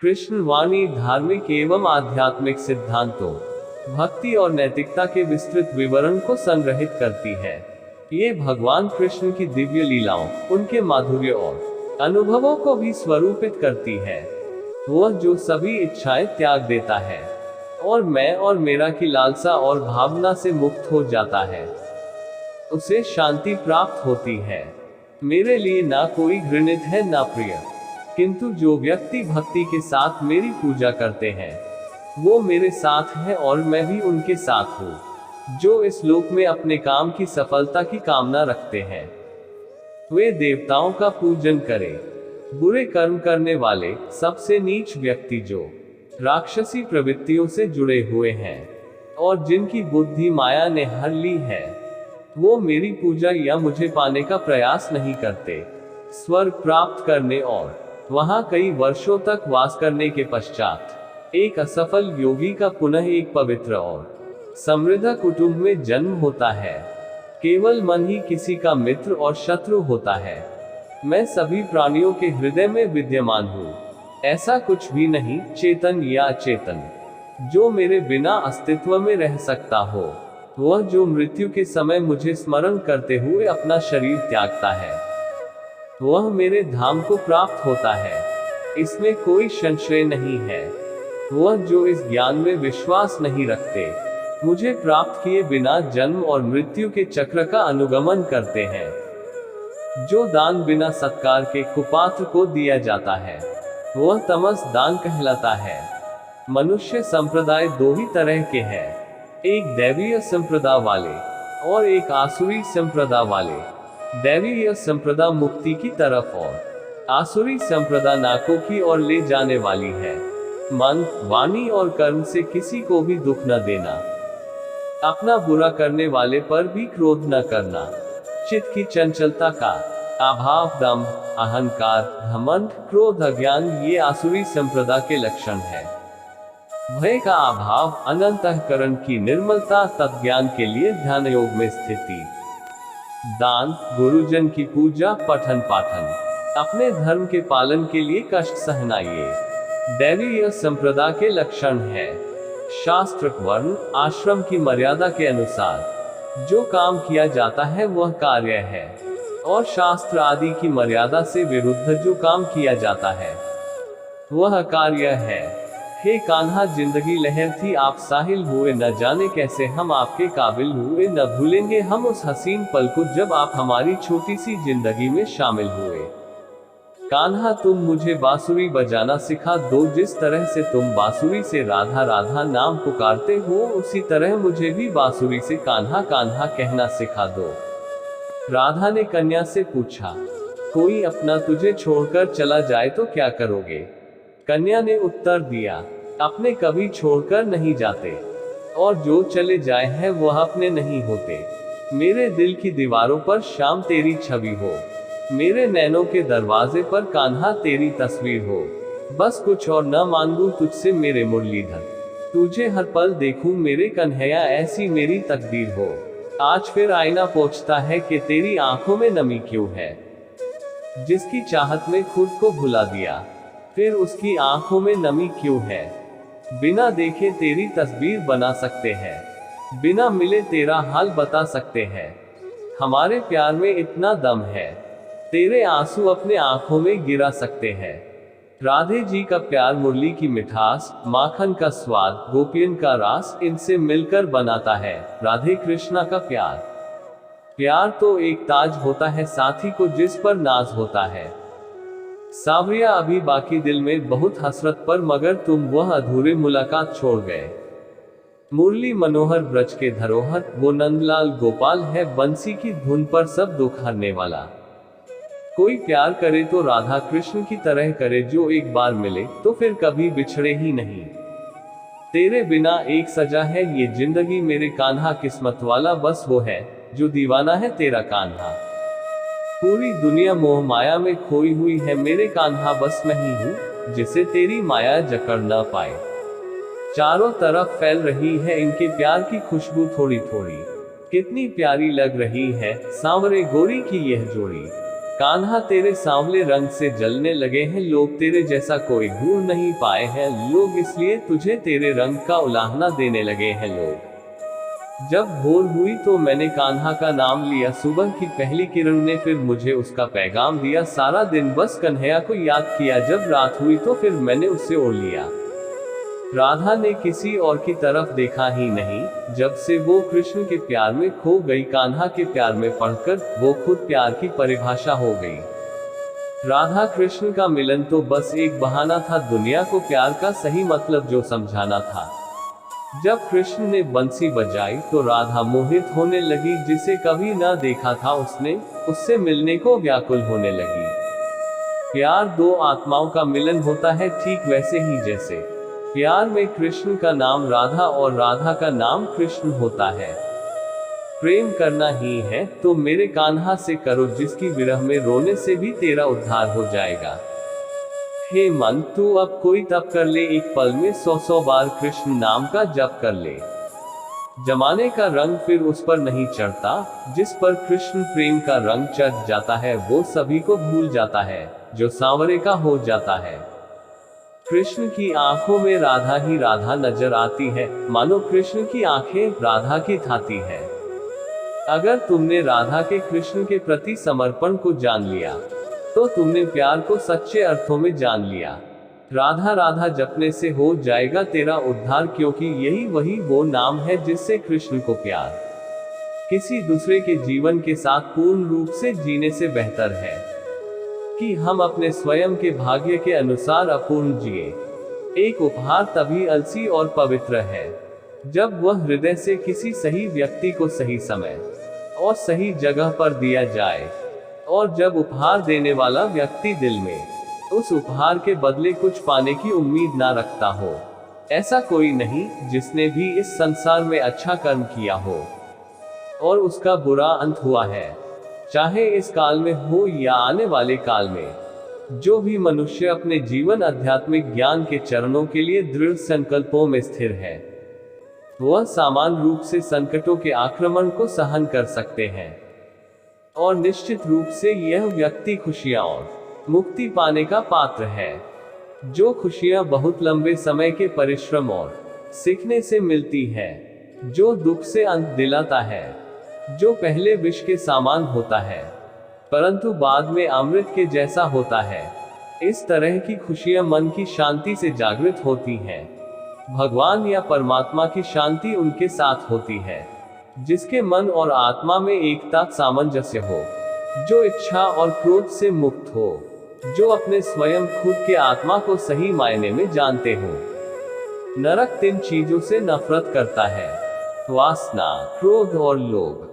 कृष्ण वाणी धार्मिक एवं आध्यात्मिक सिद्धांतों, भक्ति और नैतिकता के विस्तृत विवरण को संग्रहित करती है। ये भगवान कृष्ण की दिव्य लीलाओं, उनके माधुर्य और अनुभवों को भी स्वरूपित करती है। वह जो सभी इच्छाएं त्याग देता है और मैं और मेरा की लालसा और भावना से मुक्त हो जाता है, उसे शांति प्राप्त होती है। मेरे लिए ना कोई घृणित है ना प्रिय, किंतु जो व्यक्ति भक्ति के साथ मेरी पूजा करते हैं, वो मेरे साथ है और मैं भी उनके साथ हूँ। जो इस लोक में अपने काम की सफलता की कामना रखते हैं, वे देवताओं का पूजन करें। बुरे कर्म करने वाले, सबसे नीच व्यक्ति जो राक्षसी प्रवृत्तियों से जुड़े हुए हैं और जिनकी बुद्धि माया ने हर ली है, वो मेरी पूजा या मुझे पाने का प्रयास नहीं करते। स्वर्ग प्राप्त करने और वहां कई वर्षों तक वास करने के पश्चात एक असफल योगी का पुनः एक पवित्र और समृद्ध कुटुंब में जन्म होता है। केवल मन ही किसी का मित्र और शत्रु होता है। मैं सभी प्राणियों के हृदय में विद्यमान हूँ। ऐसा कुछ भी नहीं, चेतन या अचेतन, जो मेरे बिना अस्तित्व में रह सकता हो। वह जो मृत्यु के समय मुझे स्मरण करते हुए अपना शरीर त्यागता है, वह मेरे धाम को प्राप्त होता है। इसमें कोई संशय नहीं है। वह जो इस ज्ञान में विश्वास नहीं रखते, मुझे प्राप्त किए बिना जन्म और मृत्यु के चक्र का अनुगमन करते हैं। जो दान बिना सत्कार के कुपात्र को दिया जाता है, वह तमस दान कहलाता है। मनुष्य संप्रदाय दो ही तरह के हैं, एक दैवीय संप्रदाय वाले और एक आसुरी संप्रदाय वाले। दैवीय संप्रदा मुक्ति की तरफ और आसुरी संप्रदा नाकों की ओर ले जाने वाली है। मन, वाणी और कर्म से किसी को भी दुख न देना, अपना बुरा करने वाले पर भी क्रोध न करना, चित्त की चंचलता का अभाव, दंभ, अहंकार, घमंड, क्रोध, अज्ञान, ये आसुरी संप्रदा के लक्षण है। भय का अभाव, अनंतःकरण की निर्मलता, तत्ज्ञान के लिए ध्यान योग में स्थिति, दान, गुरुजन की पूजा, पठन पाठन, अपने धर्म के पालन के लिए कष्ट सहना, ये दैवीय संप्रदाय के लक्षण है। शास्त्र, वर्ण, आश्रम की मर्यादा के अनुसार जो काम किया जाता है वह कार्य है, और शास्त्र आदि की मर्यादा से विरुद्ध जो काम किया जाता है वह कार्य है। हे कान्हा, जिंदगी लहर थी, आप साहिल हुए, न जाने कैसे हम आपके काबिल हुए। न भूलेंगे हम उस हसीन पल को जब आप हमारी छोटी सी जिंदगी में शामिल हुए। कान्हा, तुम मुझे बांसुरी बजाना सिखा दो। जिस तरह से तुम बांसुरी से राधा राधा नाम पुकारते हो, उसी तरह मुझे भी बांसुरी से कान्हा कान्हा कहना सिखा दो। राधा ने कन्या से पूछा, कोई अपना तुझे छोड़कर चला जाए तो क्या करोगे? कन्या ने उत्तर दिया, अपने कभी छोड़कर नहीं जाते, और जो चले जाए हैं वह अपने नहीं होते। मेरे दिल की दीवारों पर श्याम तेरी छवि हो, मेरे नैनों के दरवाजे पर कान्हा तेरी तस्वीर हो। बस कुछ और न मांगू तुझसे मेरे मुरलीधर, तुझे हर पल देखूं मेरे कन्हैया, ऐसी मेरी तकदीर हो। आज फिर आईना पूछता है कि तेरी आंखों में नमी क्यों है। जिसकी चाहत में खुद को भुला दिया, फिर उसकी आंखों में नमी क्यों है। बिना देखे तेरी तस्वीर बना सकते हैं, बिना मिले तेरा हाल बता सकते हैं। हमारे प्यार में इतना दम है, तेरे आंसू अपने आंखों में गिरा सकते हैं। राधे जी का प्यार मुरली की मिठास, माखन का स्वाद, गोपियन का रास, इनसे मिलकर बनाता है राधे कृष्णा का प्यार। प्यार तो एक ताज होता है साथी को जिस पर नाज होता है। सावरिया, अभी बाकी दिल में बहुत हसरत पर, मगर तुम वह अधूरे मुलाकात छोड़ गए। मुरली मनोहर ब्रज के धरोहर, वो नंदलाल गोपाल है, बंसी की धुन पर सब दुख हरने वाला। कोई प्यार करे तो राधा कृष्ण की तरह करे, जो एक बार मिले तो फिर कभी बिछड़े ही नहीं। तेरे बिना एक सजा है ये जिंदगी मेरे कान्हा, किस्मत वाला बस वो है जो दीवाना है तेरा कान्हा। पूरी दुनिया मोह माया में खोई हुई है, मेरे कान्हा बस मैं ही हूँ जिसे तेरी माया जकड़ न पाए। चारों तरफ फैल रही है इनके प्यार की खुशबू थोड़ी थोड़ी, कितनी प्यारी लग रही है सांवरे गोरी की यह जोड़ी। कान्हा तेरे सांवले रंग से जलने लगे हैं लोग, तेरे जैसा कोई ढूंढ नहीं पाए हैं लोग, इसलिए तुझे तेरे रंग का उलाहना देने लगे हैं लोग। जब भोर हुई तो मैंने कान्हा का नाम लिया, सुबह की पहली किरण ने फिर मुझे उसका पैगाम दिया, सारा दिन बस कन्हैया को याद किया, जब रात हुई तो फिर मैंने उससे ओढ़ लिया। राधा ने किसी और की तरफ देखा ही नहीं, जब से वो कृष्ण के प्यार में खो गई, कान्हा के प्यार में पढ़कर वो खुद प्यार की परिभाषा हो गई। राधा कृष्ण का मिलन तो बस एक बहाना था, दुनिया को प्यार का सही मतलब जो समझाना था। जब कृष्ण ने बंसी बजाई तो राधा मोहित होने लगी, जिसे कभी न देखा था उसने, उससे मिलने को व्याकुल होने लगी। प्यार दो आत्माओं का मिलन होता है, ठीक वैसे ही जैसे प्यार में कृष्ण का नाम राधा और राधा का नाम कृष्ण होता है। प्रेम करना ही है तो मेरे कान्हा से करो, जिसकी विरह में रोने से भी तेरा उद्धार हो जाएगा। हे मन, तू अब कोई तप कर ले, एक पल में 100 बार कृष्ण नाम का जप कर ले। जमाने का रंग फिर उस पर नहीं चढ़ता, जिस पर कृष्ण प्रेम का रंग चढ़ जाता है वो सभी को भूल जाता है, जो सांवरे का हो जाता है। कृष्ण की आंखों में राधा ही राधा नजर आती है, मानो कृष्ण की आंखें राधा की थाती है। अगर तुमने राधा के कृष्ण के प्रति समर्पण को जान लिया तो तुमने प्यार को सच्चे अर्थों में जान लिया। राधा राधा जपने से हो जाएगा तेरा उद्धार, क्योंकि यही वही वो नाम है जिससे कृष्ण को प्यार किसी दूसरे के जीवन के साथ पूर्ण रूप से जीने से बेहतर है कि हम अपने स्वयं के भाग्य के अनुसार अपूर्ण जिए। एक उपहार तभी अलसी और पवित्र है जब वह हृदय से किसी सही व्यक्ति को सही समय और सही जगह पर दिया जाए, और जब उपहार देने वाला व्यक्ति दिल में उस उपहार के बदले कुछ पाने की उम्मीद ना रखता हो। ऐसा कोई नहीं जिसने भी इस संसार में अच्छा कर्म किया हो और उसका बुरा अंत हुआ है, चाहे इस काल में हो या आने वाले काल में। जो भी मनुष्य अपने जीवन आध्यात्मिक ज्ञान के चरणों के लिए दृढ़ संकल्पों में स्थिर है, वह समान रूप से संकटों के आक्रमण को सहन कर सकते हैं, और निश्चित रूप से यह व्यक्ति खुशियां और मुक्ति पाने का पात्र है। जो खुशियां बहुत लंबे समय के परिश्रम और सीखने से मिलती है, जो दुख से अंत दिलाता है, जो पहले विष के समान होता है परंतु बाद में अमृत के जैसा होता है, इस तरह की खुशियां मन की शांति से जागृत होती हैं। भगवान या परमात्मा की शांति उनके साथ होती है जिसके मन और आत्मा में एकता सामंजस्य हो, जो इच्छा और क्रोध से मुक्त हो, जो अपने स्वयं खुद के आत्मा को सही मायने में जानते हो। नरक 3 चीजों से नफरत करता है, वासना, क्रोध और लोभ।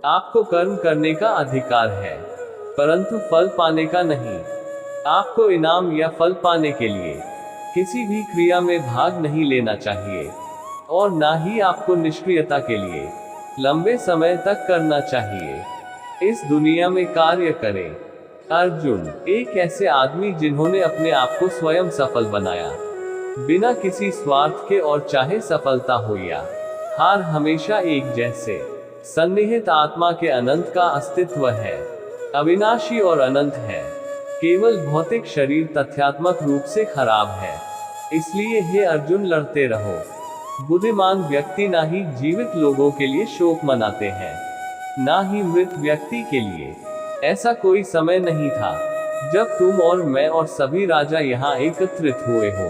आपको कर्म करने का अधिकार है परंतु फल पाने का नहीं। आपको इनाम या फल पाने के लिए किसी भी क्रिया में भाग नहीं लेना चाहिए, और ना ही आपको निष्क्रियता के लिए लंबे समय तक करना चाहिए। इस दुनिया में कार्य करें। अर्जुन, एक ऐसे आदमी जिन्होंने अपने आप को स्वयं सफल बनाया, बिना किसी स्वार्थ के, और चाहे सफलता हो या हार हमेशा एक जैसे सन्निहित आत्मा के अनंत का अस्तित्व है, अविनाशी और अनंत है। केवल भौतिक शरीर तथ्यात्मक रूप से खराब है, इसलिए हे अर्जुन लड़ते रहो। बुद्धिमान व्यक्ति ना ही जीवित लोगों के लिए शोक मनाते हैं, ना ही मृत व्यक्ति के लिए। ऐसा कोई समय नहीं था जब तुम और मैं और सभी राजा यहाँ एकत्रित हुए हो,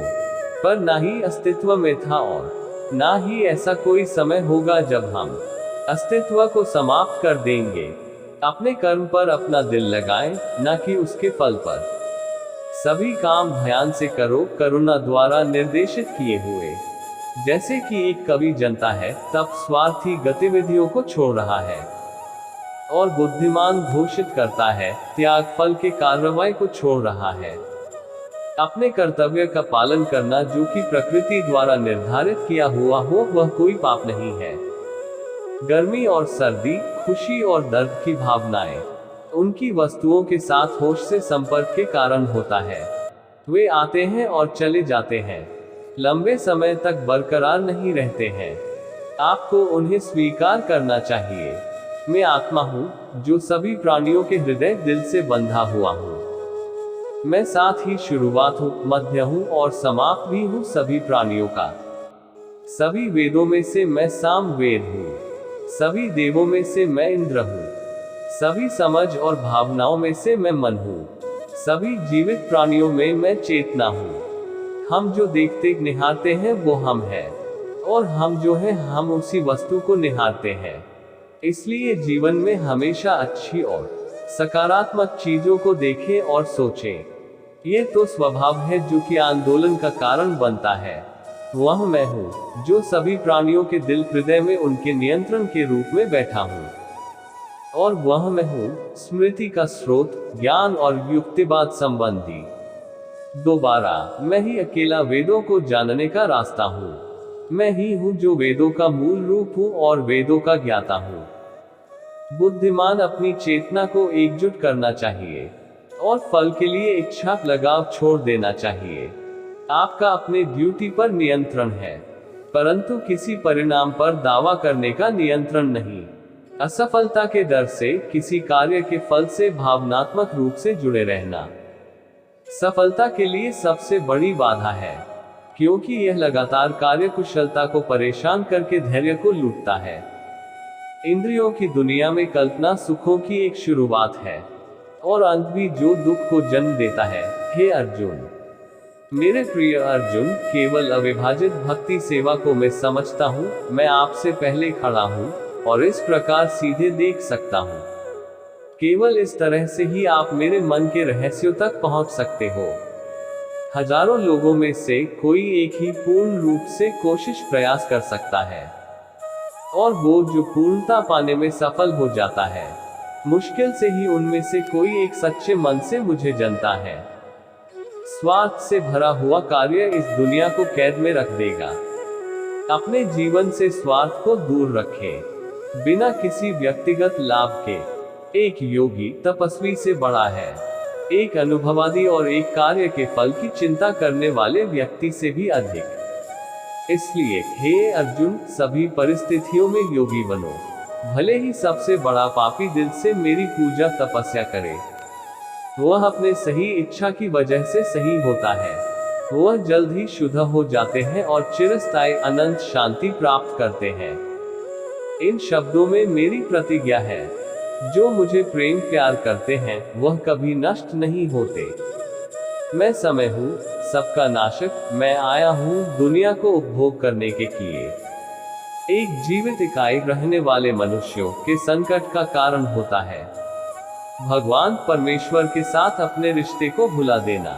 पर ना ही अस्तित्व में था, और ना ही ऐसा कोई समय होगा जब हम अस्तित्व को समाप्त कर देंगे। अपने कर्म पर अपना दिल लगाएं, न कि उसके फल पर। सभी काम ध्यान से करो, करुणा द्वारा निर्देशित किए हुए। जैसे कि एक कवि जनता है, तब स्वार्थी गतिविधियों को छोड़ रहा है, और बुद्धिमान घोषित करता है, त्याग फल के कार्रवाई को छोड़ रहा है। अपने कर्तव्य का पालन करना जो कि प्रकृति द्वारा निर्धारित किया हुआ हो, वह कोई पाप नहीं है। गर्मी और सर्दी, खुशी और दर्द की भावनाएं उनकी वस्तुओं के साथ होश से संपर्क के कारण होता है। वे आते हैं और चले जाते हैं, लंबे समय तक बरकरार नहीं रहते हैं। आपको उन्हें स्वीकार करना चाहिए। मैं आत्मा हूँ, जो सभी प्राणियों के हृदय दिल से बंधा हुआ हूँ। मैं साथ ही शुरुआत हूँ, मध्य हूँ और समाप्त भी हूँ सभी प्राणियों का। सभी वेदों में से मैं साम वेद हूँ। सभी देवों में से मैं इंद्र हूँ। सभी समझ और भावनाओं में से मैं मन हूँ। सभी जीवित प्राणियों में मैं चेतना हूँ। हम जो देखते निहारते हैं वो हम हैं, और हम जो हैं हम उसी वस्तु को निहारते हैं। इसलिए जीवन में हमेशा अच्छी और सकारात्मक चीजों को देखें और सोचें। ये तो स्वभाव है जो कि आंदोलन का कारण बनता है। वह मैं हूँ, जो सभी प्राणियों के दिल हृदय में उनके नियंत्रण के रूप में बैठा हूँ। और वह मैं हूँ, स्मृति का स्रोत, ज्ञान और युक्तिवाद संबंधी। दोबारा, मैं ही अकेला वेदों को जानने का रास्ता हूँ। मैं ही हूँ जो वेदों का मूल रूप हूँ और वेदों का ज्ञाता हूँ। बुद्धिमान अपनी चेतना को एकजुट करना चाहिए और फल के लिए इच्छा लगाव छोड़ देना चाहिए। आपका अपने ड्यूटी पर नियंत्रण है, परंतु किसी परिणाम पर दावा करने का नियंत्रण नहीं। असफलता के डर से, किसी कार्य के फल से भावनात्मक रूप से जुड़े रहना सफलता के लिए सबसे बड़ी बाधा है, क्योंकि यह लगातार कार्यकुशलता को परेशान करके धैर्य को लूटता है। इंद्रियों की दुनिया में कल्पना सुखों की एक शुरुआत है और अंत भी जो दुख को जन्म देता है। हे अर्जुन, मेरे प्रिय अर्जुन, केवल अविभाजित भक्ति सेवा को मैं समझता हूँ। मैं आपसे पहले खड़ा हूँ और इस प्रकार सीधे देख सकता हूँ। केवल इस तरह से ही आप मेरे मन के रहस्यों तक पहुँच सकते हो। हजारों लोगों में से कोई एक ही पूर्ण रूप से कोशिश प्रयास कर सकता है, और वो जो पूर्णता पाने में सफल हो जाता है, मुश्किल से ही उनमें से कोई एक सच्चे मन से मुझे जानता है। स्वार्थ से भरा हुआ कार्य इस दुनिया को कैद में रख देगा। अपने जीवन से स्वार्थ को दूर रखें। बिना किसी व्यक्तिगत लाभ के एक योगी तपस्वी से बड़ा है, एक अनुभववादी और एक कार्य के फल की चिंता करने वाले व्यक्ति से भी अधिक। इसलिए हे अर्जुन, सभी परिस्थितियों में योगी बनो। भले ही सबसे बड़ा पापी दिल से मेरी पूजा तपस्या करे, वह अपने सही इच्छा की वजह से सही होता है। वह जल्द ही शुद्ध हो जाते हैं और चिरस्थायी अनंत शांति प्राप्त करते हैं। इन शब्दों में मेरी प्रतिज्ञा है, जो मुझे प्रेम प्यार करते हैं वह कभी नष्ट नहीं होते। मैं समय हूँ, सबका नाशक। मैं आया हूँ दुनिया को उपभोग करने के लिए। एक जीवित इकाई रहने वाले मनुष्यों के संकट का कारण होता है भगवान परमेश्वर के साथ अपने रिश्ते को भुला देना,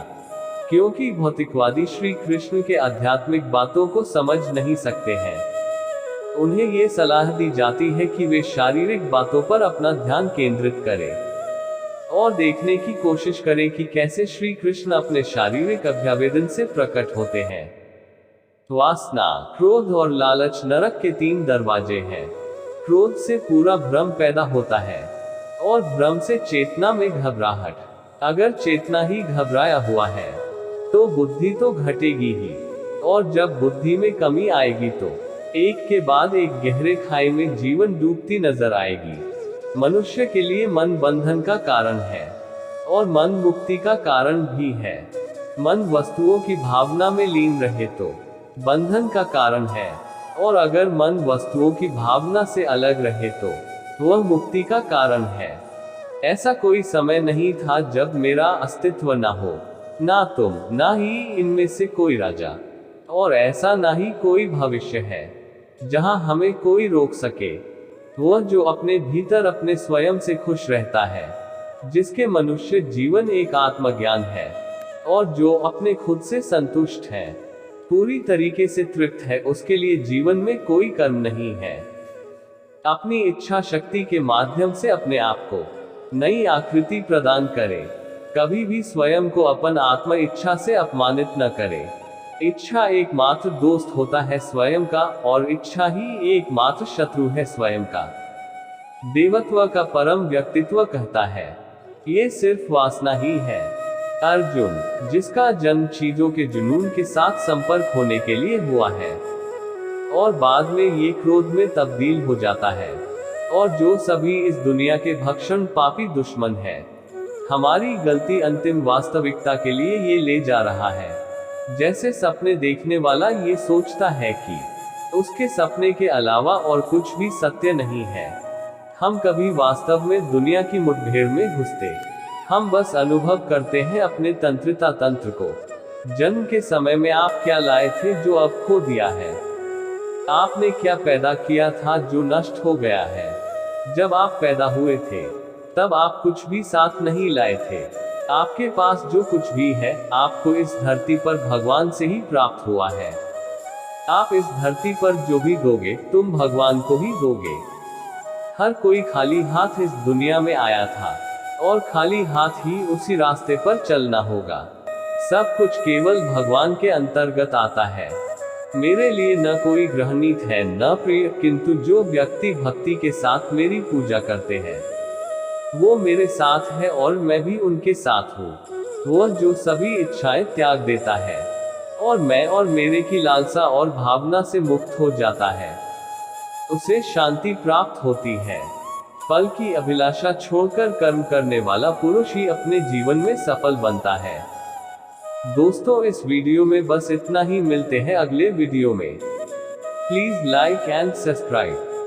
क्योंकि भौतिकवादी श्री कृष्ण के आध्यात्मिक बातों को समझ नहीं सकते हैं। उन्हें ये सलाह दी जाती है कि वे शारीरिक बातों पर अपना ध्यान केंद्रित करें और देखने की कोशिश करें कि कैसे श्री कृष्ण अपने शारीरिक अभ्यावेदन से प्रकट होते हैं। वासना, क्रोध और लालच नरक के 3 दरवाजे हैं। क्रोध से पूरा भ्रम पैदा होता है और भ्रम से चेतना में घबराहट। अगर चेतना ही घबराया हुआ है तो बुद्धि तो घटेगी ही, और जब बुद्धि में कमी आएगी तो एक के बाद एक गहरे खाई में जीवन डूबती नजर आएगी। मनुष्य के लिए मन बंधन का कारण है और मन मुक्ति का कारण भी है। मन वस्तुओं की भावना में लीन रहे तो बंधन का कारण है, और अगर मन वस्तुओं की भावना से अलग रहे तो वह मुक्ति का कारण है। ऐसा कोई समय नहीं था जब मेरा अस्तित्व ना हो, ना तुम, ना ही इनमें से कोई राजा, और ऐसा ना ही कोई भविष्य है जहां हमें कोई रोक सके। वह जो अपने भीतर अपने स्वयं से खुश रहता है, जिसके मनुष्य जीवन एक आत्मज्ञान है, और जो अपने खुद से संतुष्ट है, पूरी तरीके से तृप्त है, उसके लिए जीवन में कोई कर्म नहीं है। अपनी इच्छा शक्ति के माध्यम से अपने आप को नई आकृति प्रदान करें। कभी भी स्वयं को अपन आत्म इच्छा से अपमानित न करें। इच्छा एकमात्र दोस्त होता है स्वयं का, और इच्छा ही एकमात्र शत्रु है स्वयं का। देवत्व का परम व्यक्तित्व कहता है, ये सिर्फ वासना ही है। अर्जुन, जिसका जन्म चीजों के जुनून के साथ संपर्क होने के लिए हुआ है और बाद में ये क्रोध में तब्दील हो जाता है, और जो सभी इस दुनिया के भक्षण पापी दुश्मन है। हमारी गलती अंतिम वास्तविकता के लिए ये ले जा रहा है। जैसे सपने देखने वाला ये सोचता है कि उसके सपने के अलावा और कुछ भी सत्य नहीं है। हम कभी वास्तव में दुनिया की मुठभेड़ में घुसते, हम बस अनुभव करते हैं अपने तंत्रिता तंत्र को। जन्म के समय में आप क्या लाए थे जो अब खो दिया है? आपने क्या पैदा किया था जो नष्ट हो गया है? जब आप पैदा हुए थे तब आप कुछ भी साथ नहीं लाए थे। आपके पास जो कुछ भी है आपको इस धरती पर भगवान से ही प्राप्त हुआ है। आप इस धरती पर जो भी दोगे तुम भगवान को ही दोगे। हर कोई खाली हाथ इस दुनिया में आया था और खाली हाथ ही उसी रास्ते पर चलना होगा। सब कुछ केवल भगवान के अंतर्गत आता है। मेरे लिए न कोई ग्रहणीत है न प्रिय, किंतु जो व्यक्ति भक्ति के साथ मेरी पूजा करते हैं वो मेरे साथ है और मैं भी उनके साथ हूँ। वह जो सभी इच्छाएं त्याग देता है और मैं और मेरे की लालसा और भावना से मुक्त हो जाता है, उसे शांति प्राप्त होती है। फल की अभिलाषा छोड़कर कर्म करने वाला पुरुष ही अपने जीवन में सफल बनता है। दोस्तों, इस वीडियो में बस इतना ही। मिलते हैं अगले वीडियो में। Please like and subscribe.